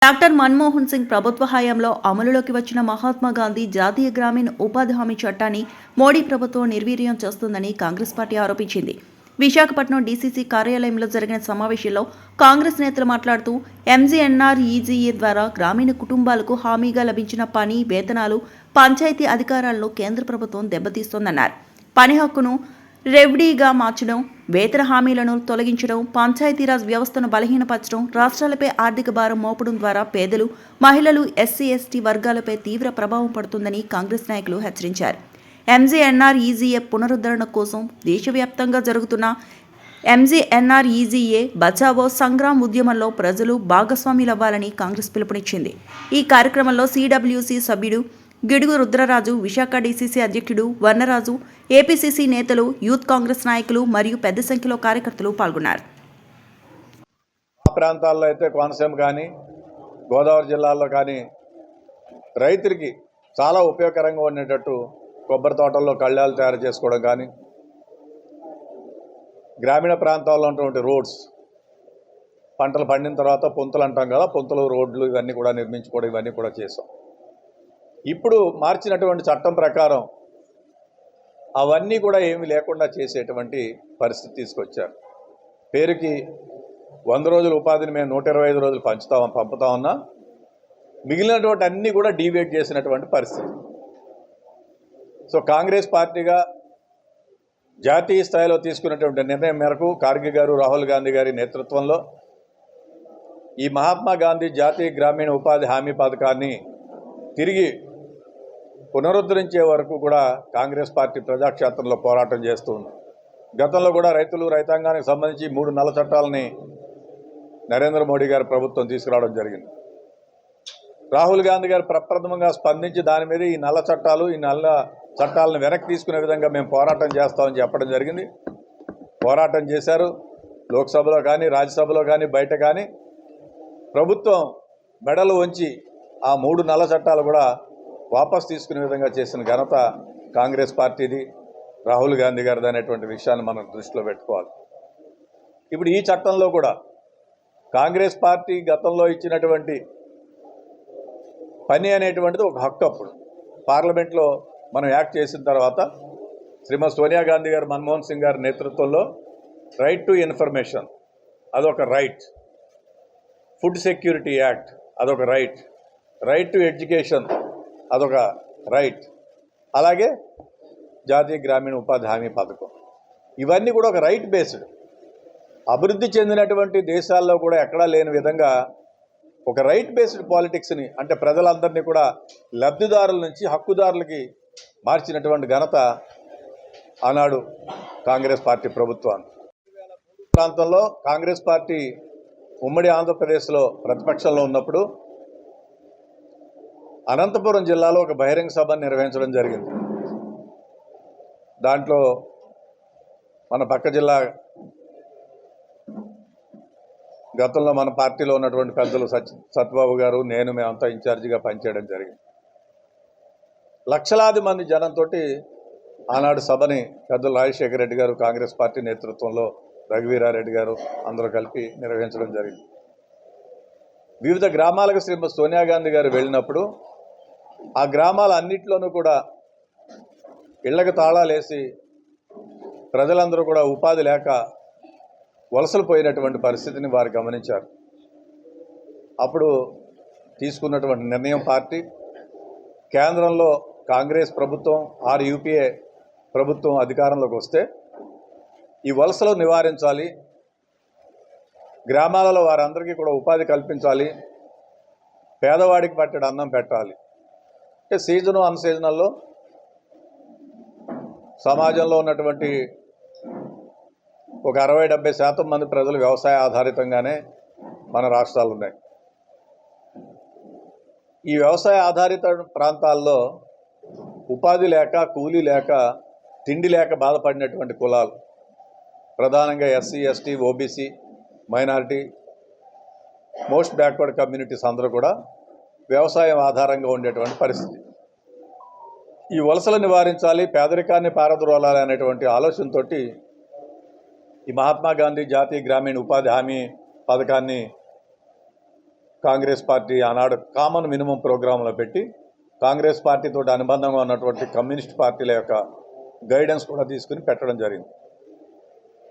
Doctor Manmohan Singh ప్రభుత్వ హయాంలో అమలులోకి వచ్చిన మహాత్మా గాంధీ జాతీయ గ్రామీణ ఉపాధి హామీ చట్టాన్ని మోడీ ప్రభుత్వం నిర్వీర్యం చేస్తుందని కాంగ్రెస్ పార్టీ ఆరోపించింది. విశాఖపట్నం డీసీసీ కార్యాలయంలో జరిగిన సమావేశంలో కాంగ్రెస్ నేతలు మాట్లాడుతూ ఎంజీఎన్ఆర్ఈజీఏ ద్వారా గ్రామీణ కుటుంబాలకు హామీగా లభించిన పని, వేతనాలు, పంచాయతీ అధికారాలను కేంద్ర ప్రభుత్వం దెబ్బతీస్తోందన్నారు. పని హక్కును రెవడీగా మార్చడం, వేతన హామీలను తొలగించడం, పంచాయతీరాజ్ వ్యవస్థను బలహీనపరచడం, రాష్ట్రాలపై ఆర్థిక భారం మోపడం ద్వారా పేదలు, మహిళలు, ఎస్సీ, ఎస్టీ వర్గాలపై తీవ్ర ప్రభావం పడుతుందని కాంగ్రెస్ నాయకులు హెచ్చరించారు. ఎంజీఎన్ఆర్ఈజీఏ పునరుద్ధరణ కోసం దేశవ్యాప్తంగా జరుగుతున్న ఎంజీఎన్ఆర్ఈజీఏ బచావో సంగ్రామ్ ఉద్యమంలో ప్రజలు భాగస్వాములవ్వాలని కాంగ్రెస్ పిలుపునిచ్చింది. ఈ కార్యక్రమంలో సిడబ్ల్యూసీ సభ్యుడు గిడుగు రుద్రరాజు, విశాఖ డీసీసీ అధ్యక్షుడు వర్ణరాజు, ఏపీసీసీ నేతలు, యూత్ కాంగ్రెస్ నాయకులు మరియు పెద్ద సంఖ్యలో కార్యకర్తలు పాల్గొన్నారు. ఆ ప్రాంతాల్లో అయితే కోనసీమ కానీ, గోదావరి జిల్లాల్లో కానీ రైతులకి చాలా ఉపయోగకరంగా ఉండేటట్టు కొబ్బరి తోటల్లో కళ్యాలు తయారు చేసుకోవడం కానీ, గ్రామీణ ప్రాంతాల్లో ఉన్నటువంటి రోడ్స్, పంటలు పండిన తర్వాత పొంతులు అంటాం కదా, పొంతులు, రోడ్లు ఇవన్నీ కూడా నిర్మించుకోవడం, ఇవన్నీ కూడా చేసాం. ఇప్పుడు మార్చినటువంటి చట్టం ప్రకారం అవన్నీ కూడా ఏమీ లేకుండా చేసేటువంటి పరిస్థితి తీసుకొచ్చారు. పేరుకి 100 రోజుల ఉపాధిని మేము 125 రోజులు పంపుతా ఉన్నా, మిగిలినటువంటి అన్నీ కూడా డీవియేట్ చేసినటువంటి పరిస్థితి. సో కాంగ్రెస్ పార్టీగా జాతీయ స్థాయిలో తీసుకున్నటువంటి నిర్ణయం మేరకు ఖార్గే గారు, రాహుల్ గాంధీ గారి నేతృత్వంలో ఈ మహాత్మా గాంధీ జాతీయ గ్రామీణ ఉపాధి హామీ పథకాన్ని తిరిగి పునరుద్ధరించే వరకు కూడా కాంగ్రెస్ పార్టీ ప్రజాక్షేత్రంలో పోరాటం చేస్తూ ఉంది. గతంలో కూడా రైతాంగానికి సంబంధించి 3 నల్ల చట్టాలని నరేంద్ర మోడీ గారి ప్రభుత్వం తీసుకురావడం జరిగింది. రాహుల్ గాంధీ గారు ప్రప్రథమంగా స్పందించి దాని మీద ఈ నల్ల చట్టాలను వెనక్కి తీసుకునే విధంగా మేము పోరాటం చేస్తామని చెప్పడం జరిగింది. పోరాటం చేశారు. లోక్సభలో కానీ, రాజ్యసభలో కానీ, బయట కానీ ప్రభుత్వం మెడలు వంచి ఆ 3 నల్ల చట్టాలు కూడా వాపస్ తీసుకునే విధంగా చేసిన ఘనత కాంగ్రెస్ పార్టీది, రాహుల్ గాంధీ గారిది అనేటువంటి విషయాన్ని మనం దృష్టిలో పెట్టుకోవాలి. ఇప్పుడు ఈ చట్టంలో కూడా కాంగ్రెస్ పార్టీ గతంలో ఇచ్చినటువంటి పని అనేటువంటిది ఒక హక్కు. అప్పుడు పార్లమెంట్లో మనం యాక్ట్ చేసిన తర్వాత శ్రీమతి సోనియా గాంధీ గారు, మన్మోహన్ సింగ్ గారి నేతృత్వంలో రైట్ టు ఇన్ఫర్మేషన్ అదొక రైట్, ఫుడ్ సెక్యూరిటీ యాక్ట్ అదొక రైట్, రైట్ టు ఎడ్యుకేషన్ అదొక రైట్, అలాగే జాతీయ గ్రామీణ ఉపాధి హామీ పథకం, ఇవన్నీ కూడా ఒక రైట్ బేస్డ్. అభివృద్ధి చెందినటువంటి దేశాల్లో కూడా ఎక్కడా లేని విధంగా ఒక రైట్ బేస్డ్ పాలిటిక్స్ని, అంటే ప్రజలందరినీ కూడా లబ్ధిదారుల నుంచి హక్కుదారులకి మార్చినటువంటి ఘనత ఆనాడు కాంగ్రెస్ పార్టీ ప్రభుత్వాన్ని. ప్రాంతంలో కాంగ్రెస్ పార్టీ ఉమ్మడి ఆంధ్రప్రదేశ్లో ప్రతిపక్షంలో ఉన్నప్పుడు అనంతపురం జిల్లాలో ఒక బహిరంగ సభను నిర్వహించడం జరిగింది. దాంట్లో మన పక్క జిల్లా గతంలో మన పార్టీలో ఉన్నటువంటి పెద్దలు సత్యబాబు గారు, మేమంతా ఇన్ఛార్జిగా పనిచేయడం జరిగింది. లక్షలాది మంది జనంతో ఆనాడు సభని పెద్దలు రాజశేఖర రెడ్డి గారు, కాంగ్రెస్ పార్టీ నేతృత్వంలో రఘువీరారెడ్డి గారు అందరూ కలిపి నిర్వహించడం జరిగింది. వివిధ గ్రామాలకు శ్రీమతి సోనియా గాంధీ గారు వెళ్ళినప్పుడు ఆ గ్రామాలన్నింటిలోనూ కూడా ఇళ్లకు తాళాలేసి ప్రజలందరూ కూడా ఉపాధి లేక వలసలు పోయినటువంటి పరిస్థితిని వారు గమనించారు. అప్పుడు తీసుకున్నటువంటి నిర్ణయం పార్టీ కేంద్రంలో కాంగ్రెస్ ప్రభుత్వం యూపీఏ ప్రభుత్వం అధికారంలోకి వస్తే ఈ వలసలు నివారించాలి, గ్రామాలలో వారందరికీ కూడా ఉపాధి కల్పించాలి, పేదవాడికి పట్టెడు అన్నం పెట్టాలి. అంటే సీజను అన్సీజనల్లో సమాజంలో ఉన్నటువంటి ఒక 60-70% మంది ప్రజలు వ్యవసాయ ఆధారితంగానే మన రాష్ట్రాలు ఉన్నాయి. ఈ వ్యవసాయ ఆధారిత ప్రాంతాల్లో ఉపాధి లేక, కూలీ లేక, తిండి లేక బాధపడినటువంటి కులాలు ప్రధానంగా SC, ST, OBC, minority, most backward communities అందరూ కూడా వ్యవసాయం ఆధారంగా ఉండేటువంటి పరిస్థితి. ఈ వలసలు నివారించాలి, పేదరికాన్ని పారద్రోలాలి అనేటువంటి ఆలోచనతో ఈ మహాత్మా గాంధీ జాతీయ గ్రామీణ ఉపాధి హామీ పథకాన్ని కాంగ్రెస్ పార్టీ ఆనాడు కామన్ మినిమం ప్రోగ్రాంలో పెట్టి కాంగ్రెస్ పార్టీతో అనుబంధంగా ఉన్నటువంటి కమ్యూనిస్ట్ పార్టీల యొక్క గైడెన్స్ కూడా తీసుకుని పెట్టడం జరిగింది.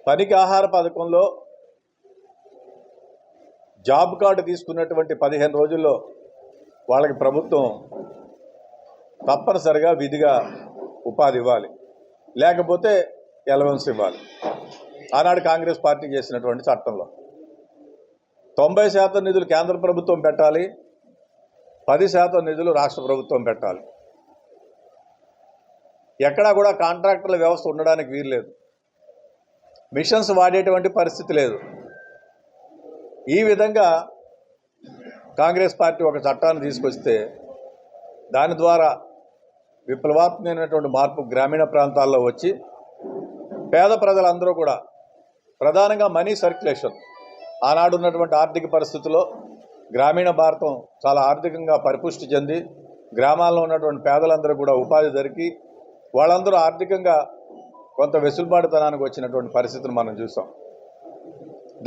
పనికి ఆహార పథకంలో జాబ్ కార్డు తీసుకున్నటువంటి 15 రోజుల్లో వాళ్ళకి ప్రభుత్వం తప్పనిసరిగా విధిగా ఉపాధి ఇవ్వాలి, లేకపోతే ఎలవెన్స్ ఇవ్వాలి. ఆనాడు కాంగ్రెస్ పార్టీ చేసినటువంటి చట్టంలో 90% నిధులు కేంద్ర ప్రభుత్వం పెట్టాలి, 10% నిధులు రాష్ట్ర ప్రభుత్వం పెట్టాలి. ఎక్కడా కూడా కాంట్రాక్టర్ల వ్యవస్థ ఉండడానికి వీల్లేదు, మిషన్స్ వాడేటువంటి పరిస్థితి లేదు. ఈ విధంగా కాంగ్రెస్ పార్టీ ఒక చట్టాన్ని తీసుకొస్తే దాని ద్వారా విప్లవాత్మకమైనటువంటి మార్పు గ్రామీణ ప్రాంతాల్లో వచ్చి పేద ప్రజలందరూ కూడా ప్రధానంగా మనీ సర్క్యులేషన్, ఆనాడు ఉన్నటువంటి ఆర్థిక పరిస్థితుల్లో గ్రామీణ భారతం చాలా ఆర్థికంగా పరిపుష్టి చెంది గ్రామాల్లో ఉన్నటువంటి పేదలందరూ కూడా ఉపాధి దొరికి వాళ్ళందరూ ఆర్థికంగా కొంత వెసులుబాటుతనానికి వచ్చినటువంటి పరిస్థితిని మనం చూసాం.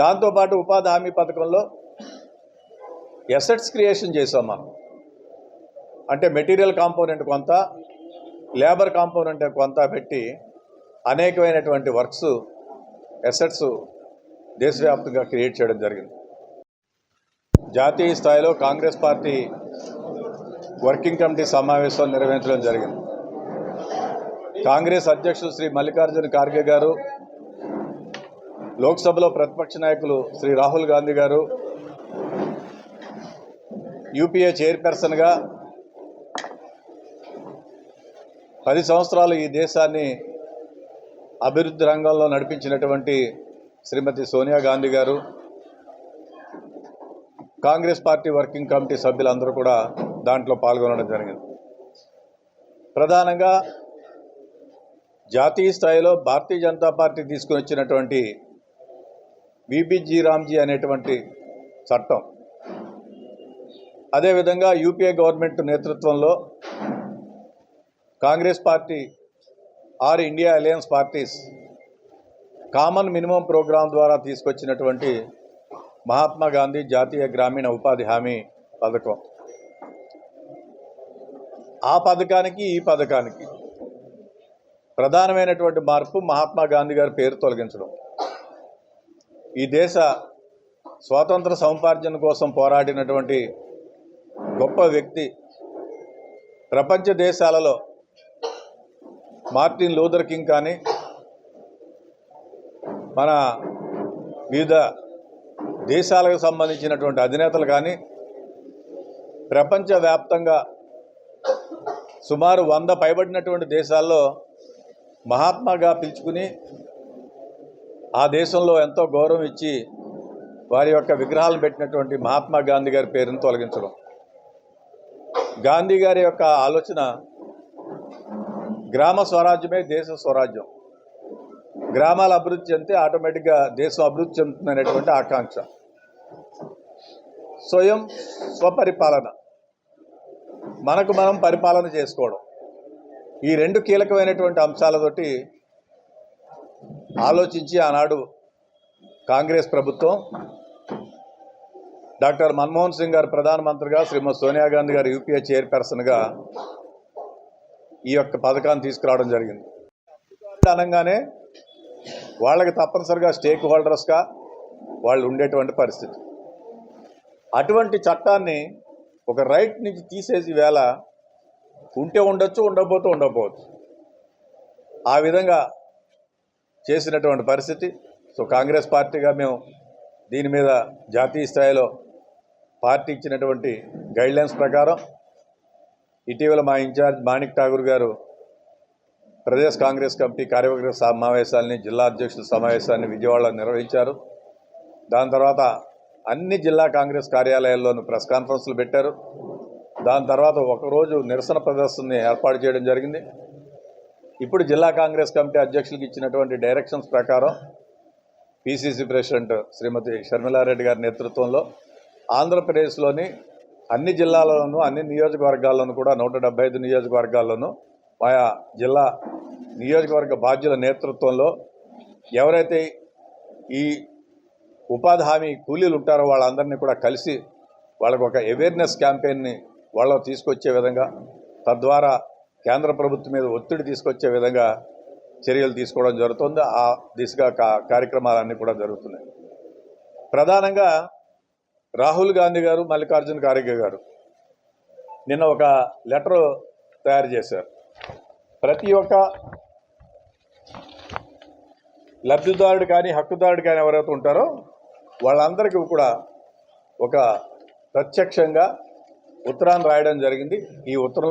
దాంతోపాటు ఉపాధి హామీ పథకంలో ఎసెట్స్ క్రియేషన్ చేసాం మనం. అంటే మెటీరియల్ కాంపోనెంట్ కొంత, లేబర్ కాంపోనెంట్ కొంత పెట్టి అనేకమైనటువంటి వర్క్స్, ఎసెట్స్ దేశవ్యాప్తంగా క్రియేట్ చేయడం జరిగింది. జాతీయ స్థాయిలో కాంగ్రెస్ పార్టీ వర్కింగ్ కమిటీ సమావేశం నిర్వహించడం జరిగింది. కాంగ్రెస్ అధ్యక్షులు శ్రీ మల్లికార్జున ఖార్గే గారు, లోక్సభలో ప్రతిపక్ష నాయకులు శ్రీ రాహుల్ గాంధీ గారు, యూపీఏ చైర్పర్సన్గా 10 సంవత్సరాలు ఈ దేశాన్ని అభివృద్ధి రంగంలో నడిపించినటువంటి శ్రీమతి సోనియా గాంధీ గారు, కాంగ్రెస్ పార్టీ వర్కింగ్ కమిటీ సభ్యులందరూ కూడా దాంట్లో పాల్గొనడం జరిగింది. ప్రధానంగా జాతీయ స్థాయిలో భారతీయ జనతా పార్టీ తీసుకుని వచ్చినటువంటి విబిజీ రామ్జీ అనేటువంటి చట్టం, అదేవిధంగా యూపీఏ గవర్నమెంట్ నేతృత్వంలో Congress party or India alliance parties common minimum programme ద్వారా తీసుకొచ్చినటువంటి మహాత్మా గాంధీ జాతీయ గ్రామీణ ఉపాధి హామీ పథకం, ఆ పథకానికి ఈ పథకానికి ప్రధానమైనటువంటి మార్పు మహాత్మా గాంధీ గారి పేరు తొలగించడం. ఈ దేశ స్వాతంత్ర సముపార్జన కోసం పోరాడినటువంటి గొప్ప వ్యక్తి, ప్రపంచ దేశాలలో మార్టిన్ లూథర్ కింగ్ కానీ, మన వివిధ దేశాలకు సంబంధించినటువంటి అధినేతలు కానీ ప్రపంచవ్యాప్తంగా సుమారు 100 పైబడినటువంటి దేశాల్లో మహాత్మాగా పిలుచుకుని ఆ దేశంలో ఎంతో గౌరవం ఇచ్చి వారి యొక్క విగ్రహాలను పెట్టినటువంటి మహాత్మా గాంధీ గారి పేరును తొలగించడం. గాంధీ గారి యొక్క ఆలోచన గ్రామ స్వరాజ్యమే దేశ స్వరాజ్యం, గ్రామాల అభివృద్ధి చెందితే ఆటోమేటిక్గా దేశం అభివృద్ధి చెందుతుందనేటువంటి ఆకాంక్ష. స్వయం స్వపరిపాలన, మనకు మనం పరిపాలన చేసుకోవడం, ఈ 2 కీలకమైనటువంటి అంశాలతోటి ఆలోచించి ఆనాడు కాంగ్రెస్ ప్రభుత్వం డాక్టర్ మన్మోహన్ సింగ్ గారు ప్రధానమంత్రిగా, శ్రీమతి సోనియా గాంధీ గారు యూపీఏ చైర్పర్సన్గా ఈ యొక్క పథకాన్ని తీసుకురావడం జరిగింది. అనగానే వాళ్ళకి తప్పనిసరిగా స్టేక్ హోల్డర్స్గా వాళ్ళు ఉండేటువంటి పరిస్థితి. అటువంటి చట్టాన్ని ఒక రైట్ నుంచి తీసేసి వేళ ఉంటే ఉండొచ్చు, ఉండకపోవచ్చు, ఆ విధంగా చేసినటువంటి పరిస్థితి. సో కాంగ్రెస్ పార్టీగా మేము దీని మీద జాతీయ స్థాయిలో పార్టీ ఇచ్చినటువంటి గైడ్లైన్స్ ప్రకారం ఇటీవల మా ఇన్ఛార్జ్ మాణిక్ ఠాగూర్ గారు ప్రదేశ్ కాంగ్రెస్ కమిటీ కార్యవర్గ సమావేశాలని, జిల్లా అధ్యక్షుల సమావేశాన్ని విజయవాడలో నిర్వహించారు. దాని తర్వాత అన్ని జిల్లా కాంగ్రెస్ కార్యాలయాల్లోనూ ప్రెస్ కాన్ఫరెన్స్లు పెట్టారు. దాని తర్వాత ఒకరోజు నిరసన ప్రదర్శనని ఏర్పాటు చేయడం జరిగింది. ఇప్పుడు జిల్లా కాంగ్రెస్ కమిటీ అధ్యక్షులకు ఇచ్చినటువంటి డైరెక్షన్స్ ప్రకారం పిసిసి ప్రెసిడెంట్ శ్రీమతి షర్మిలారెడ్డి గారి నేతృత్వంలో ఆంధ్రప్రదేశ్లోని అన్ని జిల్లాల్లోనూ, అన్ని నియోజకవర్గాల్లోనూ కూడా 175 నియోజకవర్గాల్లోనూ ఆయా జిల్లా నియోజకవర్గ బాధ్యుల నేతృత్వంలో ఎవరైతే ఈ ఉపాధి హామీ కూలీలు ఉంటారో వాళ్ళందరినీ కూడా కలిసి వాళ్ళకు ఒక అవేర్నెస్ క్యాంపెయిన్ని వాళ్ళ తీసుకొచ్చే విధంగా, తద్వారా కేంద్ర ప్రభుత్వం మీద ఒత్తిడి తీసుకొచ్చే విధంగా చర్యలు తీసుకోవడం జరుగుతుంది. ఆ దిశగా కార్యక్రమాలన్నీ కూడా జరుగుతున్నాయి. ప్రధానంగా రాహుల్ గాంధీ గారు, మల్లికార్జున ఖార్గే గారు నిన్న ఒక లెటర్ తయారు చేశారు. ప్రతి ఒక్క లబ్ధిదారుడు కానీ హక్కుదారుడు కానీ ఎవరైతే ఉంటారో వాళ్ళందరికీ కూడా ఒక ప్రత్యక్షంగా ఉత్తరాన్ని రాయడం జరిగింది. ఈ ఉత్తరం